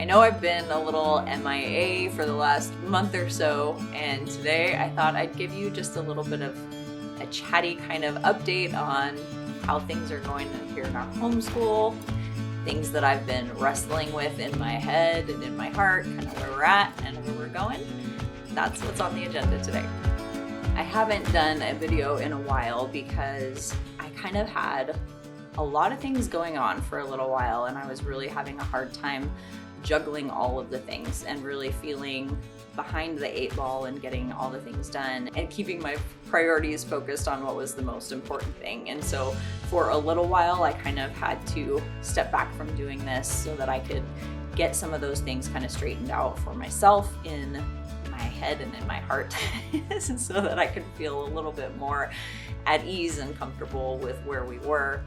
I know I've been a little MIA for the last month or so, and today I thought I'd give you just a little bit of a chatty kind of update on how things are going here in our homeschool, things that I've been wrestling with in my head and in my heart, kind of where we're at and where we're going. That's what's on the agenda today. I haven't done a video in a while because I kind of had a lot of things going on for a little while, and I was really having a hard time juggling all of the things and really feeling behind the eight ball and getting all the things done and keeping my priorities focused on what was the most important thing. And so for a little while, I kind of had to step back from doing this so that I could get some of those things kind of straightened out for myself in my head and in my heart so that I could feel a little bit more at ease and comfortable with where we were.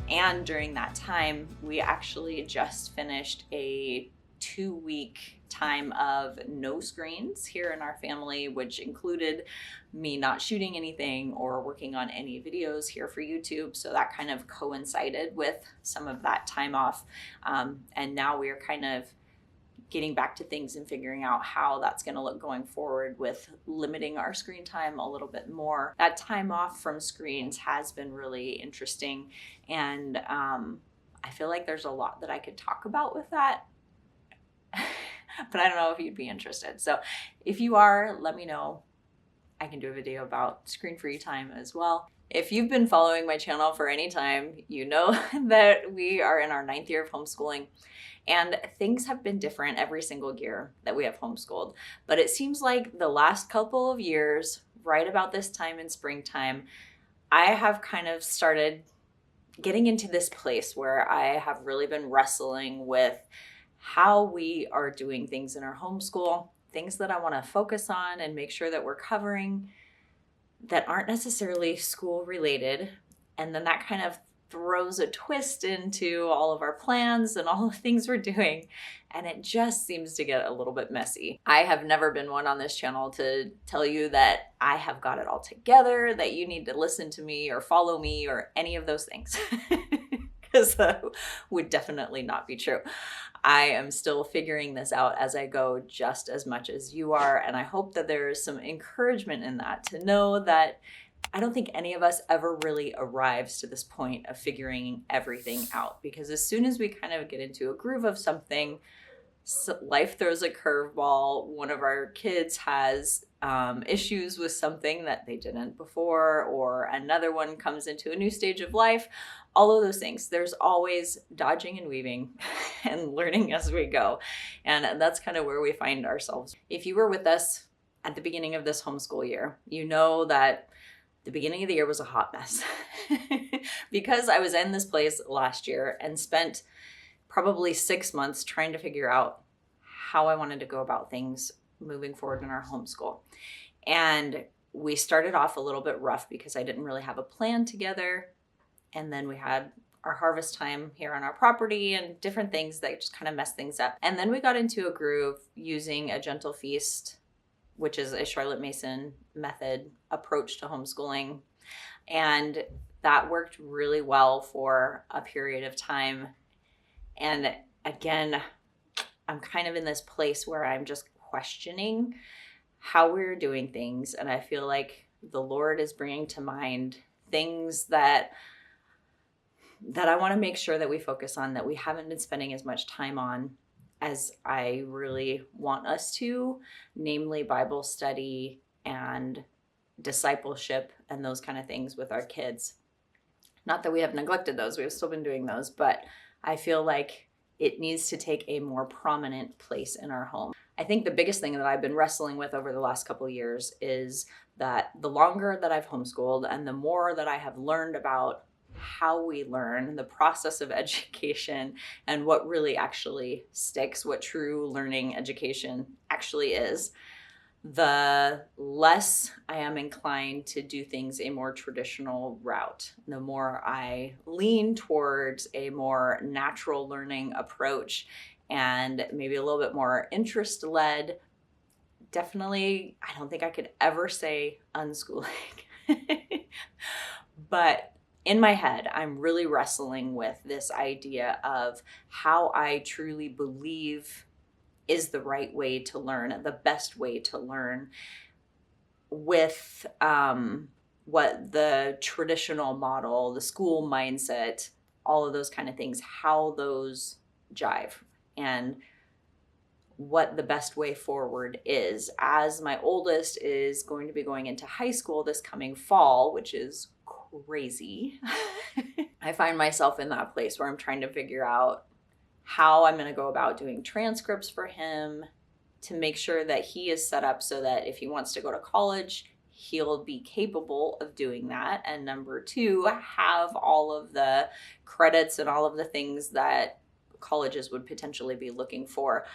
And during that time, we actually just finished a 2-week time of no screens here in our family, which included me not shooting anything or working on any videos here for YouTube. So that kind of coincided with some of that time off. And now we are kind of getting back to things and figuring out how that's going to look going forward with limiting our screen time a little bit more. That time off from screens has been really interesting, and I feel like there's a lot that I could talk about with that, but I don't know if you'd be interested. So if you are, let me know. I can do a video about screen-free time as well. If you've been following my channel for any time, you know that we are in our 9th year of homeschooling. And things have been different every single year that we have homeschooled. But it seems like the last couple of years, right about this time in springtime, I have kind of started getting into this place where I have really been wrestling with how we are doing things in our homeschool, things that I want to focus on and make sure that we're covering that aren't necessarily school related. And then that kind of throws a twist into all of our plans and all the things we're doing. And it just seems to get a little bit messy. I have never been one on this channel to tell you that I have got it all together, that you need to listen to me or follow me or any of those things, because that would definitely not be true. I am still figuring this out as I go just as much as you are. And I hope that there is some encouragement in that, to know that I don't think any of us ever really arrives to this point of figuring everything out, because as soon as we kind of get into a groove of something, life throws a curveball. One of our kids has issues with something that they didn't before, or another one comes into a new stage of life. All of those things, there's always dodging and weaving and learning as we go. And that's kind of where we find ourselves. If you were with us at the beginning of this homeschool year, you know that the beginning of the year was a hot mess because I was in this place last year and spent probably 6 months trying to figure out how I wanted to go about things moving forward in our homeschool. And we started off a little bit rough because I didn't really have a plan together. And then we had our harvest time here on our property and different things that just kind of messed things up. And then we got into a groove using a gentle feast, which is a Charlotte Mason method approach to homeschooling. And that worked really well for a period of time. And again, I'm kind of in this place where I'm just questioning how we're doing things. And I feel like the Lord is bringing to mind things that I want to make sure that we focus on, that we haven't been spending as much time on as I really want us to, namely Bible study and discipleship and those kind of things with our kids. Not that we have neglected those, we've still been doing those, but I feel like it needs to take a more prominent place in our home. I think the biggest thing that I've been wrestling with over the last couple of years is that the longer that I've homeschooled and the more that I have learned about how we learn, the process of education, and what really actually sticks, what true learning education actually is, the less I am inclined to do things a more traditional route. The more I lean towards a more natural learning approach and maybe a little bit more interest-led. Definitely, I don't think I could ever say unschooling, but in my head, I'm really wrestling with this idea of how I truly believe is the right way to learn, the best way to learn, with what the traditional model, the school mindset, all of those kind of things, how those jive, and what the best way forward is. As my oldest is going to be going into high school this coming fall, which is crazy, I find myself in that place where I'm trying to figure out how I'm going to go about doing transcripts for him to make sure that he is set up so that if he wants to go to college, he'll be capable of doing that. And number two, have all of the credits and all of the things that colleges would potentially be looking for,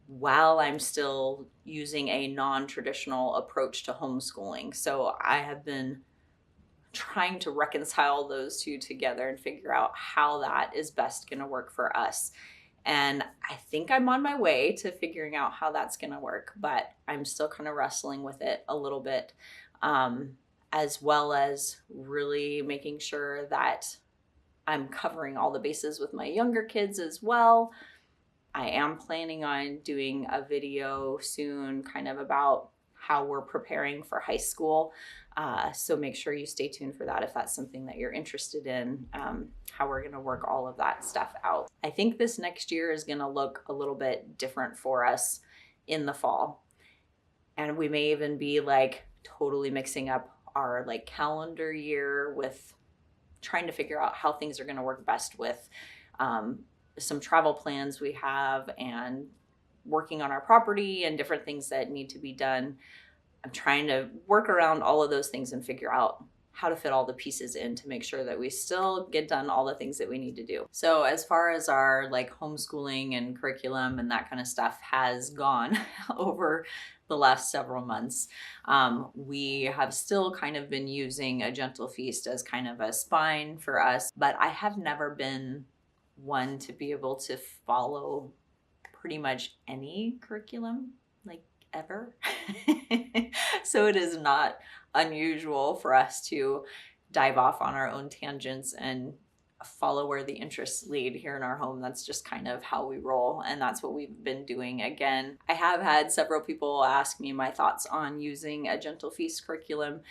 while I'm still using a non-traditional approach to homeschooling. So I have been trying to reconcile those two together and figure out how that is best going to work for us. And I think I'm on my way to figuring out how that's going to work, but I'm still kind of wrestling with it a little bit, as well as really making sure that I'm covering all the bases with my younger kids as well. I am planning on doing a video soon kind of about how we're preparing for high school. So make sure you stay tuned for that if that's something that you're interested in, how we're going to work all of that stuff out. I think this next year is going to look a little bit different for us in the fall. And we may even be like totally mixing up our like calendar year with trying to figure out how things are going to work best with some travel plans we have and working on our property and different things that need to be done. I'm trying to work around all of those things and figure out how to fit all the pieces in to make sure that we still get done all the things that we need to do. So as far as our like homeschooling and curriculum and that kind of stuff has gone over the last several months, we have still kind of been using A Gentle Feast as kind of a spine for us, but I have never been one to be able to follow pretty much any curriculum, like ever. So it is not unusual for us to dive off on our own tangents and follow where the interests lead here in our home. That's just kind of how we roll, and that's what we've been doing. Again, I have had several people ask me my thoughts on using A Gentle Feast curriculum.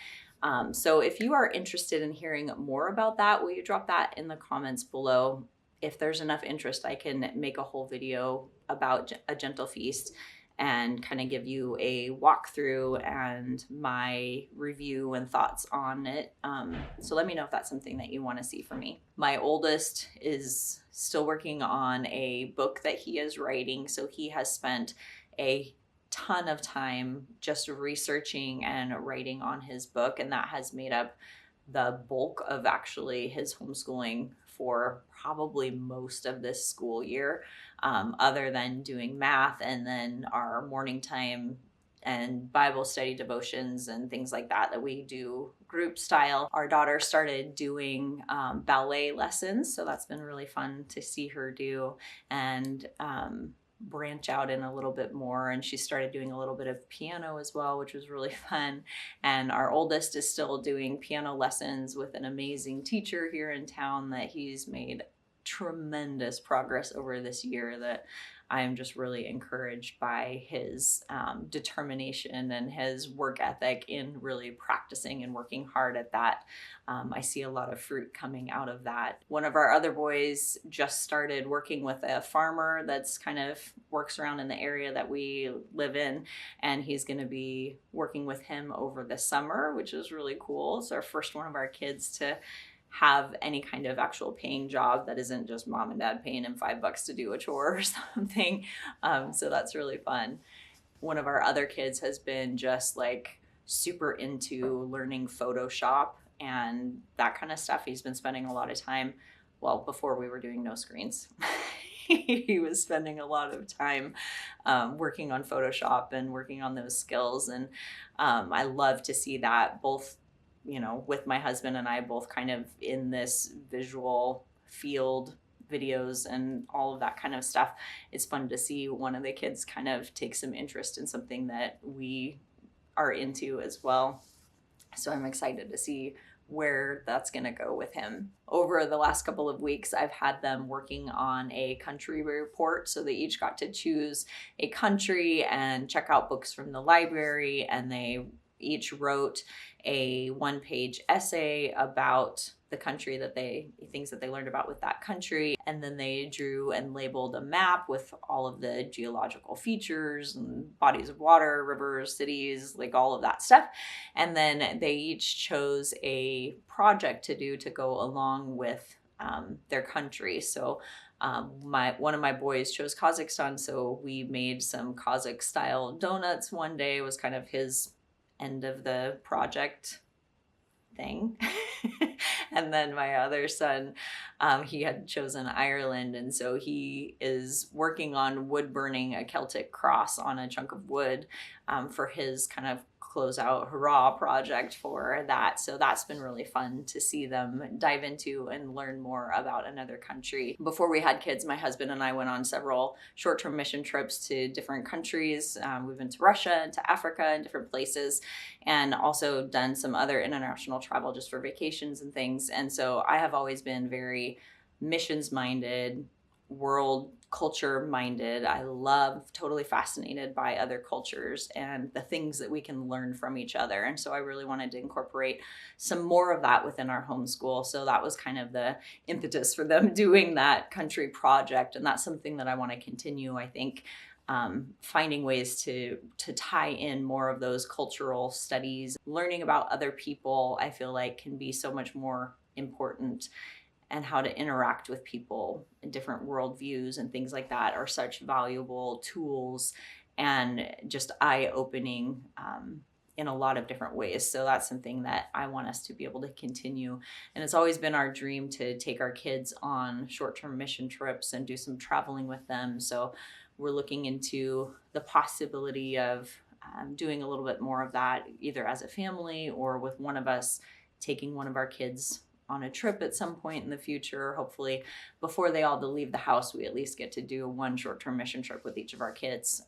So if you are interested in hearing more about that, will you drop that in the comments below? If there's enough interest, I can make a whole video about A Gentle Feast and kind of give you a walkthrough and my review and thoughts on it. So let me know if that's something that you want to see from me. My oldest is still working on a book that he is writing, so he has spent a ton of time just researching and writing on his book, and that has made up the bulk of actually his homeschooling for probably most of this school year, other than doing math and then our morning time and Bible study devotions and things like that we do group style. Our daughter started doing ballet lessons, so that's been really fun to see her do and branch out in a little bit more, and she started doing a little bit of piano as well, which was really fun. And our oldest is still doing piano lessons with an amazing teacher here in town that he's made tremendous progress over this year, that I am just really encouraged by his determination and his work ethic in really practicing and working hard at that. I see a lot of fruit coming out of that. One of our other boys just started working with a farmer that's kind of works around in the area that we live in, and he's going to be working with him over the summer, which is really cool. It's our first one of our kids to have any kind of actual paying job that isn't just mom and dad paying him $5 to do a chore or something. So that's really fun. One of our other kids has been just like super into learning Photoshop and that kind of stuff. He's been spending a lot of time, well, before we were doing no screens, he was spending a lot of time working on Photoshop and working on those skills. And I love to see that, both with my husband and I both kind of in this visual field, videos and all of that kind of stuff. It's fun to see one of the kids kind of take some interest in something that we are into as well. So I'm excited to see where that's going to go with him. Over the last couple of weeks, I've had them working on a country report. So they each got to choose a country and check out books from the library, and they each wrote a one-page essay about the country things that they learned about with that country. And then they drew and labeled a map with all of the geological features and bodies of water, rivers, cities, like all of that stuff. And then they each chose a project to do to go along with their country. So one of my boys chose Kazakhstan, so we made some Kazakh style donuts one day. It was kind of his end of the project thing. And then my other son, he had chosen Ireland, and so he is working on wood burning a Celtic cross on a chunk of wood for his kind of closeout hurrah project for that. So that's been really fun to see them dive into and learn more about another country. Before we had kids, my husband and I went on several short-term mission trips to different countries. We've been to Russia and to Africa and different places, and also done some other international travel just for vacations and things. And so I have always been very missions minded, world culture minded. I love, totally fascinated by other cultures and the things that we can learn from each other. And so I really wanted to incorporate some more of that within our homeschool. So that was kind of the impetus for them doing that country project. And that's something that I want to continue, I think. Finding ways to tie in more of those cultural studies, learning about other people, I feel like can be so much more important, and how to interact with people in different worldviews and things like that are such valuable tools and just eye-opening in a lot of different ways. So that's something that I want us to be able to continue. And it's always been our dream to take our kids on short-term mission trips and do some traveling with them. So we're looking into the possibility of doing a little bit more of that, either as a family or with one of us taking one of our kids on a trip at some point in the future. Hopefully before they all leave the house, we at least get to do one short-term mission trip with each of our kids.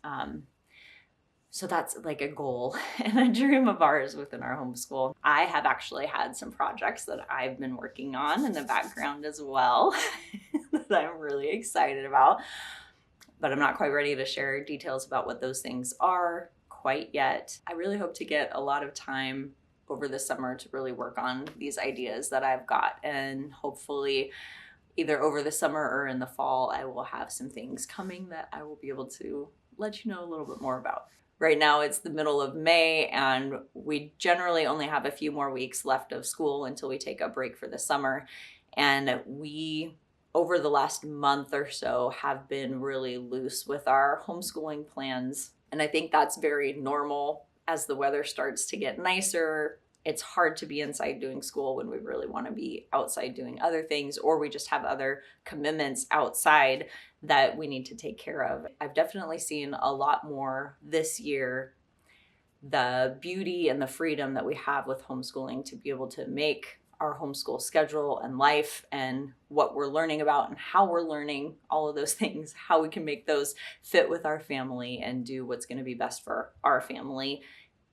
So that's like a goal and a dream of ours within our homeschool. I have actually had some projects that I've been working on in the background as well that I'm really excited about, but I'm not quite ready to share details about what those things are quite yet. I really hope to get a lot of time over the summer to really work on these ideas that I've got, and hopefully either over the summer or in the fall I will have some things coming that I will be able to let you know a little bit more about. Right now it's the middle of May, and we generally only have a few more weeks left of school until we take a break for the summer. And we, over the last month or so, have been really loose with our homeschooling plans. And I think that's very normal. As the weather starts to get nicer, it's hard to be inside doing school when we really want to be outside doing other things, or we just have other commitments outside that we need to take care of. I've definitely seen a lot more this year the beauty and the freedom that we have with homeschooling to be able to make our homeschool schedule and life and what we're learning about and how we're learning, all of those things, how we can make those fit with our family and do what's going to be best for our family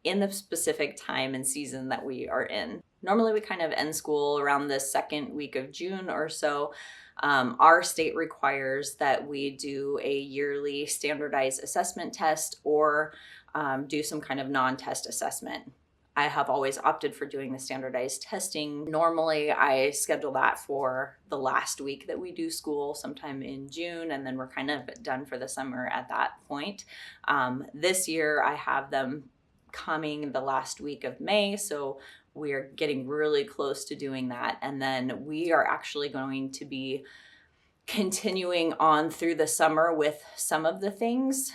in the specific time and season that we are in. Normally we kind of end school around the second week of June or so. Our state requires that we do a yearly standardized assessment test or do some kind of non-test assessment. I have always opted for doing the standardized testing. Normally I schedule that for the last week that we do school, sometime in June, and then we're kind of done for the summer at that point. This year I have them coming the last week of May, so we are getting really close to doing that. And then we are actually going to be continuing on through the summer with some of the things.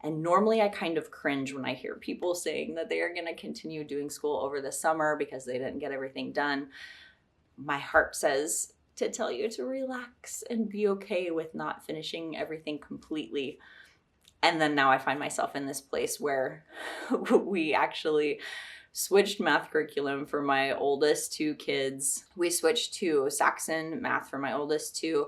And normally I kind of cringe when I hear people saying that they are going to continue doing school over the summer because they didn't get everything done. My heart says to tell you to relax and be okay with not finishing everything completely. And then now I find myself in this place where we actually switched math curriculum for my oldest two kids. We switched to Saxon math for my oldest two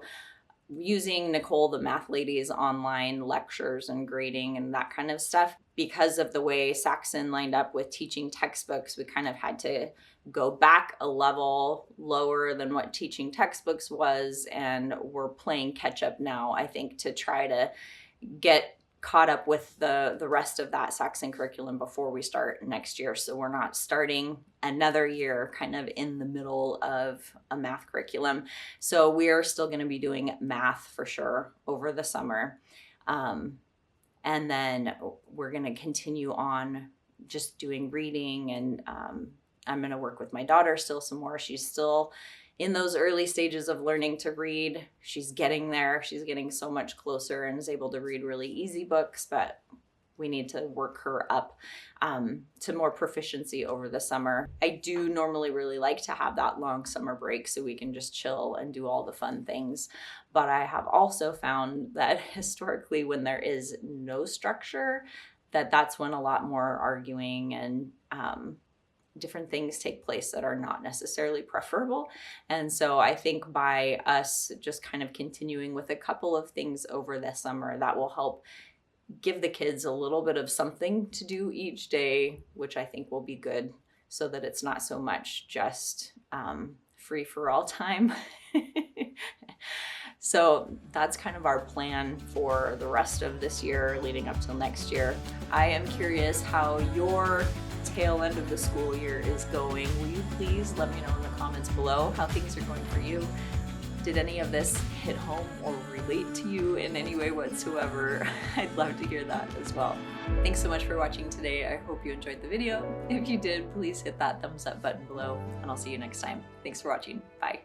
using Nicole, the math lady's online lectures and grading and that kind of stuff. Because of the way Saxon lined up with teaching textbooks, we kind of had to go back a level lower than what teaching textbooks was. And we're playing catch up now, I think, to try to get caught up with the rest of that Saxon curriculum before we start next year. So we're not starting another year kind of in the middle of a math curriculum. So we are still going to be doing math for sure over the summer. And then we're going to continue on just doing reading, and I'm going to work with my daughter still some more. She's still in those early stages of learning to read. She's getting there. She's getting so much closer and is able to read really easy books, but we need to work her up to more proficiency over the summer. I do normally really like to have that long summer break so we can just chill and do all the fun things. But I have also found that historically, when there is no structure, that's when a lot more arguing and different things take place that are not necessarily preferable. And so I think by us just kind of continuing with a couple of things over the summer, that will help give the kids a little bit of something to do each day, which I think will be good, so that it's not so much just free for all time. So that's kind of our plan for the rest of this year leading up till next year. I am curious how your tail end of the school year is going. Will you please let me know in the comments below how things are going for you? Did any of this hit home or relate to you in any way whatsoever? I'd love to hear that as well. Thanks so much for watching today. I hope you enjoyed the video. If you did, please hit that thumbs up button below, and I'll see you next time. Thanks for watching. Bye.